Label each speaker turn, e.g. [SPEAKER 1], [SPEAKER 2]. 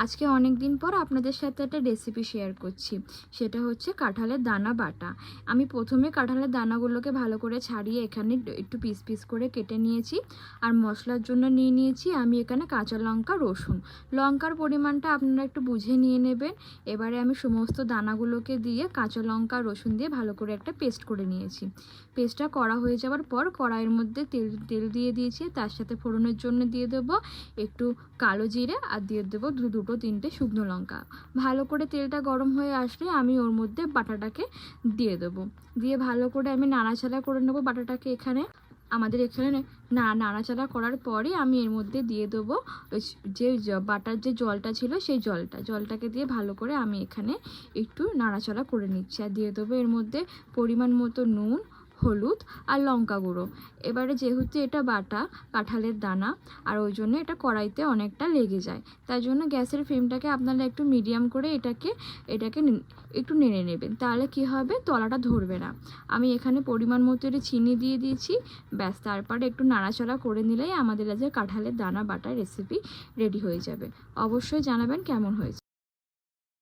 [SPEAKER 1] আজকে অনেক দিন পর আপনাদের সাথে একটা রেসিপি শেয়ার করছি, সেটা হচ্ছে কাঁঠালের দানা বাটা। আমি প্রথমে কাঁঠালের দানাগুলোকে ভালো করে ছাড়িয়ে এখানে একটু পিস পিস করে কেটে নিয়েছি। আর মশলার জন্য নিয়ে নিয়েছি আমি এখানে কাঁচা লঙ্কা, রসুন। লঙ্কার পরিমাণটা আপনারা একটু বুঝে নিয়ে নেবেন। এবারে আমি সমস্ত দানাগুলোকে দিয়ে কাঁচা লঙ্কা, রসুন দিয়ে ভালো করে একটা পেস্ট করে নিয়েছি। পেস্টটা করা হয়ে যাওয়ার পর কড়াইয়ের মধ্যে তেল দিয়ে দিয়েছি। তার সাথে ফোড়নের জন্য দিয়ে দেবো একটু কালো জিরে আর দিয়ে দেবো দুটো তিনটে শুকনো লঙ্কা। ভালো করে তেলটা গরম হয়ে আসলে আমি ওর মধ্যে বাটাটাকে দিয়ে দেবো। দিয়ে ভালো করে আমি নাড়াচাড়া করে নেবো বাটাটাকে। আমাদের এখানে নাড়াচাড়া করার পরে আমি এর মধ্যে দিয়ে দেবো যে বাটার যে জলটা ছিল সেই জলটাকে দিয়ে ভালো করে আমি এখানে একটু নাড়াচাড়া করে নিচ্ছি। আর দিয়ে দেবো এর মধ্যে পরিমাণ মতো নুন, হলুদ আর লঙ্কা গুঁড়ো। এবারে যেহেতু এটা বাটা কাঁঠালের দানা, আর ওই জন্য এটা কড়াইতে অনেকটা লেগে যায়, তাই জন্য গ্যাসের ফ্লেমটাকে আপনারা একটু মিডিয়াম করে এটাকে একটু নেড়ে নেবেন, তাহলে কি হবে, তলাটা ধরবে না। আমি এখানে পরিমাণ মতো একটু চিনি দিয়ে দিয়েছি। ব্যাস, তারপরে একটু নাড়াচাড়া করে নিলেই আমাদের আজকে কাঁঠালের দানা বাটার রেসিপি রেডি হয়ে যাবে। অবশ্যই জানাবেন কেমন হয়েছে।